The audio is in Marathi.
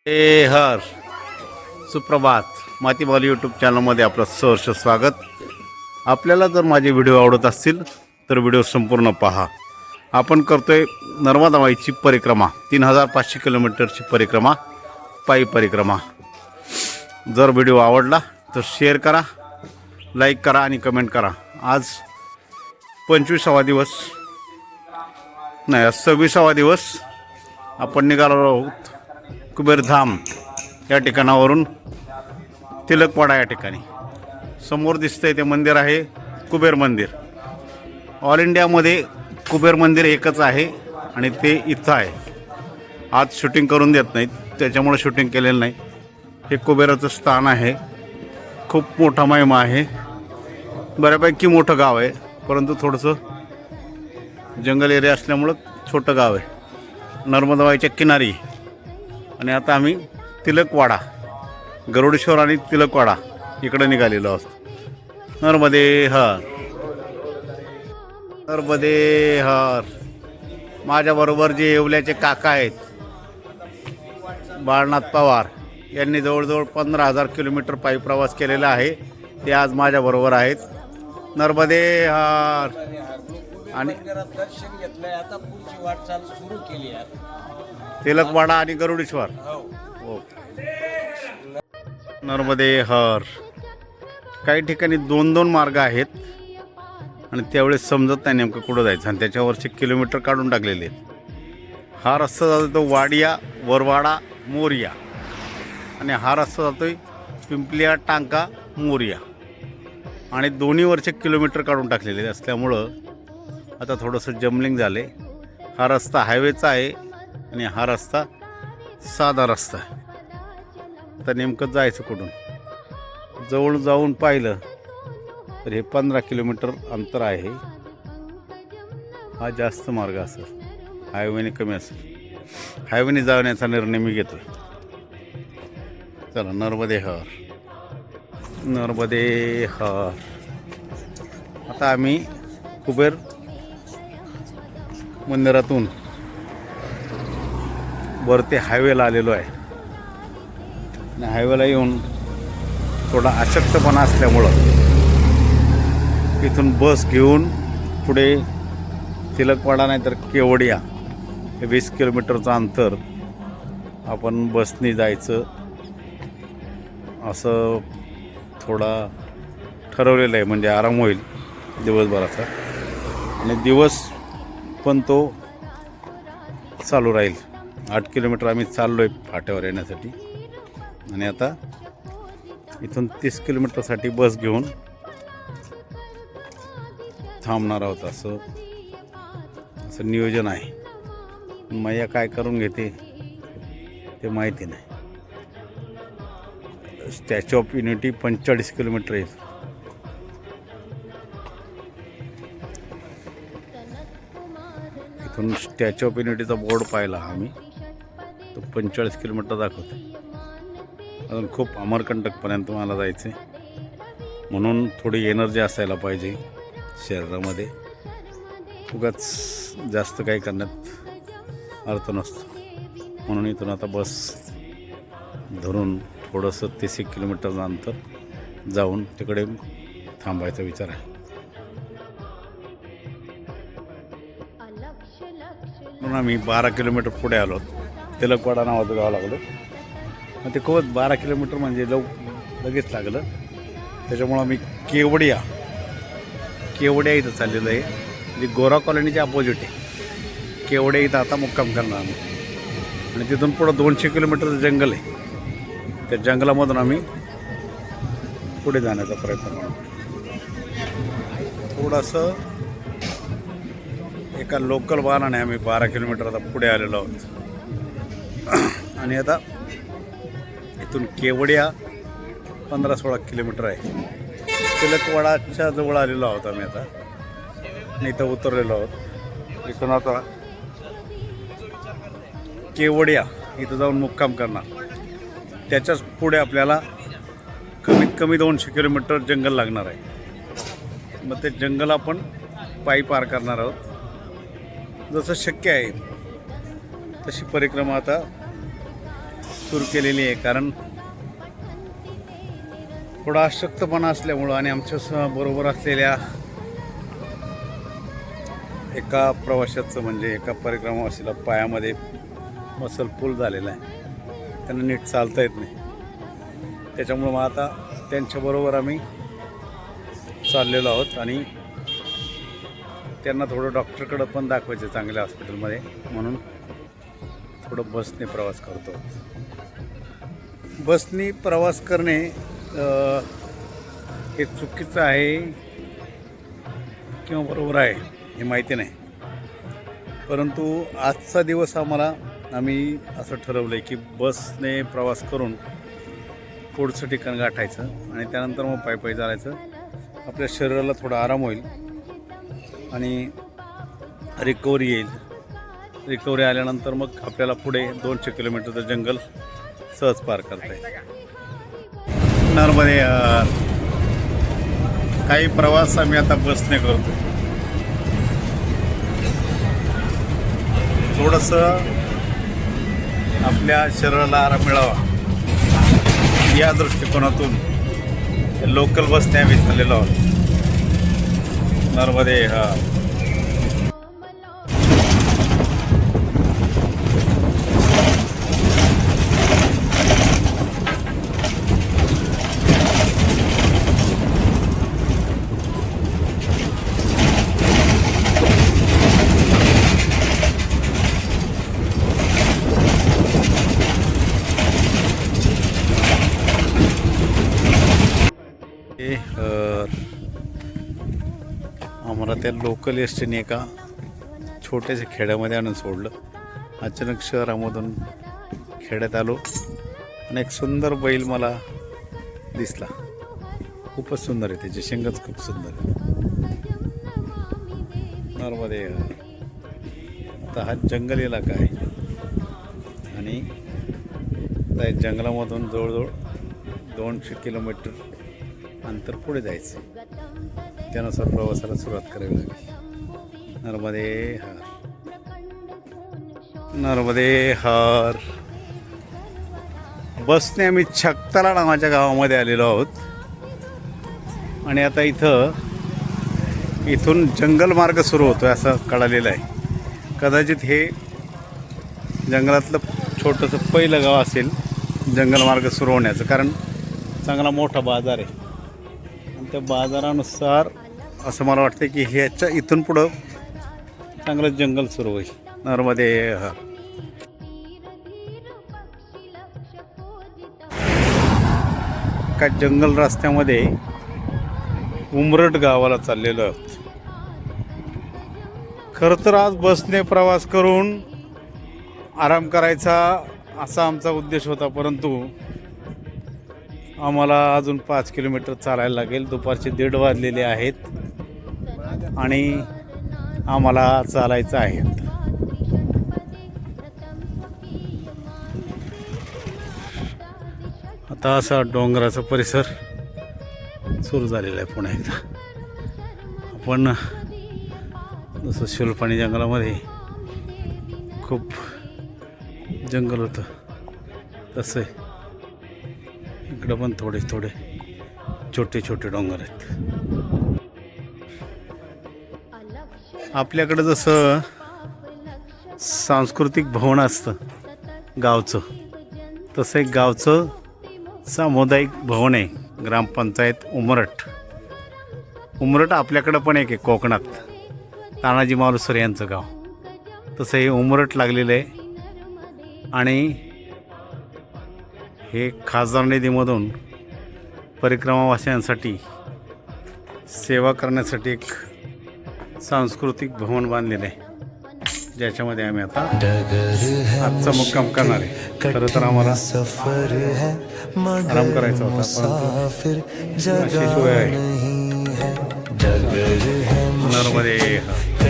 हर सुप्रभात मातीमाल यूट्यूब चॅनलमध्ये आपलं सहर्ष स्वागत. आपल्याला जर माझे व्हिडिओ आवडत असतील तर व्हिडिओ संपूर्ण पहा. आपण करतोय नर्मदा माईची परिक्रमा, 3500 किलोमीटरची परिक्रमा, पायी परिक्रमा. जर व्हिडिओ आवडला तर शेअर करा, लाईक करा आणि कमेंट करा. आज 25वा दिवस नाही, 26वा दिवस आपण निघालो आहोत कुबेरधाम या ठिकाणावरून. तिलकवाडा या ठिकाणी समोर दिसतंय ते मंदिर आहे कुबेर मंदिर. ऑल इंडियामध्ये कुबेर मंदिर एकच आहे आणि ते इथं आहे. आज शूटिंग करून देत नाहीत, त्याच्यामुळे शूटिंग केलेलं नाही. हे कुबेराचं स्थान आहे. खूप मोठा महिमा आहे. बऱ्यापैकी मोठं गाव आहे, परंतु थोडंसं जंगल एरिया असल्यामुळं छोटं गाव आहे, नर्मदाबाईच्या किनारी. आणि आता आम्ही तिलकवाडा, गरुडेश्वर आणि तिलकवाडा इकडे निघालेलो आहोत. नर्मदे हर, नर्मदे हर. माझ्याबरोबर जे येवल्याचे काका आहेत, बाळनाथ पवार, यांनी जवळजवळ 15,000 किलोमीटर पायी प्रवास केलेला आहे. ते आज माझ्याबरोबर आहेत. नर्मदे हर. आणि दर्शन घेतलंय, आता पुढची वाटचाल सुरू केली आहे. तिलकवाडा आणि गरुडेश्वर. नर्मदे हर. काही ठिकाणी 2-2 मार्ग आहेत आणि त्यावेळेस समजत नाही नेमकं कुठं जायचं, आणि त्याच्यावरचे किलोमीटर काढून टाकलेले आहेत. हा रस्ता जातो वाडिया, वरवाडा, मोरिया, आणि हा रस्ता जातोय पिंपलिया, टांका, मोरिया, आणि दोन्हीवरचे किलोमीटर काढून टाकलेले असल्यामुळं आता थोडंसं जमलिंग झाले. हा रस्ता हायवेचा आहे आणि हा रस्ता साधा रस्ता आहे. आता नेमकं जायचं कुठून? जवळ जाऊन पाहिलं तर हे 15 किलोमीटर अंतर आहे. हा जास्त मार्ग असेल, हायवेने कमी असेल. हायवेने जाण्याचा निर्णय मी घेतोय. चला, नर्मदे हर, नर्मदे हर. आता आम्ही कुबेर मंदिरातून वरती हायवेला आलेलो आहे. आणि हायवेला येऊन थोडा अशक्तपणा असल्यामुळं इथून बस घेऊन पुढे तिलकवाडा नाही तर केवडिया हे 20 किलोमीटरचं अंतर आपण बसने जायचं असं थोडा ठरवलेलं आहे. म्हणजे आराम होईल दिवसभराचा, आणि दिवस पण तो चालू राहील. 8 किलोमीटर आम्ही चाललो आहे फाट्यावर येण्यासाठी, आणि आता इथून 30 किलोमीटरसाठी बस घेऊन थांबणार आहोत. असं नियोजन आहे. मैया काय करून घेते ते माहिती नाही. स्टॅच्यू ऑफ युनिटी 45 किलोमीटर आहे. इथून स्टॅच्यू ऑफ युनिटीचा बोर्ड पाहिला आम्ही, तो 45 किलोमीटर दाखवते. अजून खूप अमरकंटकपर्यंत मला जायचं आहे, म्हणून थोडी एनर्जी असायला पाहिजे शरीरामध्ये. उगाच जास्त काही करण्यात अर्थ नसतो. म्हणून इथून आता बस धरून थोडंसं 30 किलोमीटरचं अंतर जाऊन तिकडे थांबायचा विचार आहे. म्हणून आम्ही 12 किलोमीटर पुढे आलो. तिलकवाडा नावाचं गाव लागलं. मग ते खूप 12 किलोमीटर म्हणजे लगेच लागलं. त्याच्यामुळं आम्ही केवडिया इथं चाललेलं आहे. म्हणजे गोरा कॉलनीच्या अपोजिट आहे. केवडिया इथं आता मुक्काम करणार आम्ही. आणि तिथून पुढं 200 किलोमीटरचं जंगल आहे. त्या जंगलामधून आम्ही पुढे जाण्याचा प्रयत्न करतो. थोडंसं एका लोकल वाहनाने आम्ही 12 किलोमीटर आता पुढे आलेलो आहोत. आणि आता इथून केवडिया 15-16 किलोमीटर आहे. तिलकवाडाच्या जवळ आलेलो आहोत आम्ही आता, आणि इथं उतरलेलो आहोत. इथून आता केवडिया इथं जाऊन मुक्काम करणार. त्याच्याच पुढे आपल्याला कमीत कमी 200 किलोमीटर जंगल लागणार आहे. मग ते जंगल आपण पायी पार करणार आहोत. जसं शक्य आहे तशी परिक्रमा आता सुरू केलेली आहे, कारण थोडा अशक्तपणा असल्यामुळं आणि आमच्या बरोबर असलेल्या एका प्रवाशाचं म्हणजे एका परिक्रमावासीला पायामध्ये मसल पुल झालेला आहे, त्यांना नीट चालता येत नाही. त्याच्यामुळं मग आता त्यांच्याबरोबर आम्ही चाललेलो आहोत आणि त्यांना थोडं डॉक्टरकडं पण दाखवायचं चांगल्या हॉस्पिटलमध्ये, म्हणून थोडं बसने प्रवास करतो. बसने प्रवास करणे हे चुकीचं आहे किंवा बरोबर आहे हे माहिती नाही, परंतु आजचा दिवस आम्ही असं ठरवलं आहे की बसने प्रवास करून पुढचं ठिकाण गाठायचं आणि त्यानंतर मग पायी चालायचं. आपल्या शरीराला थोडा आराम होईल आणि रिकव्हरी येईल. रिकव्हरी आल्यानंतर मग आपल्याला पुढे 200 किलोमीटरचं जंगल सहज पार करता येईल. नर्मदे काही प्रवास आम्ही आता बसने करतो. थोडंसं आपल्या शरीराला आराम मिळावा या दृष्टिकोनातून लोकल बसने आम्ही चाललेलो आहोत. नर्मदे आम्हाला त्या लोकल एस टीने एका छोट्याशा खेड्यामध्ये आणून सोडलं. अचानक शहरामधून खेड्यात आलो आणि एक सुंदर बैल मला दिसला. खूपच सुंदर आहे, त्याची शिंगच खूप सुंदर आहे. नर्मदे आता हा जंगल इलाका आहे आणि त्या जंगलामधून जवळजवळ 200 किलोमीटर अंतर पुढे जायचं. त्यानुसार प्रवासाला सुरुवात करावी लागेल. नर्मदे हर बसने आम्ही छक्ताला नावाच्या गावामध्ये आलेलो आहोत आणि आता इथून जंगल मार्ग सुरू होतोय असं कळालेलं आहे. कदाचित हे जंगलातलं छोटंसं पहिलं गाव असेल जंगल मार्ग सुरू होण्याचं, कारण चांगला मोठा बाजार आहे आणि त्या बाजारानुसार असं मला वाटतं की ह्याच्या इथून पुढं चांगलं जंगल सुरू होईल. नर्मदे हर का जंगल रस्त्यामध्ये उमरट गावाला चाललेलो आहोत. खरं तर आज बसने प्रवास करून आराम करायचा असा आमचा उद्देश होता, परंतु आम्हाला अजून 5 किलोमीटर चालायला लागेल. दुपारचे 1:30 वाजलेले आहेत आणि आम्हाला चालायचं आहे. आता असा डोंगराचा परिसर सुरू झालेला आहे पुन्हा एकदा. आपण जसं शुलपाणी जंगलामध्ये खूप जंगल होतं तसं इकडं पण थोडे छोटे डोंगर आहेत. आपल्याकडं जसं सांस्कृतिक भवन असतं गावचं, तसं एक गावचं सामुदायिक भवन आहे ग्रामपंचायत उमरट आपल्याकडं पण एक आहे कोकणात, तानाजी मालुसरे यांचं गाव. तसं हे उमरट लागलेलं आहे आणि हे खासदार निधीमधून परिक्रमावासियांसाठी सेवा करण्यासाठी एक सांस्कृतिक भवन बांधलेलं आहे, ज्याच्यामध्ये आम्ही आता आजचा मुक्काम करणार आहे. खरं तर आम्हाला आराम करायचा होता, परंतु अशी सोय आहे. नर्मदे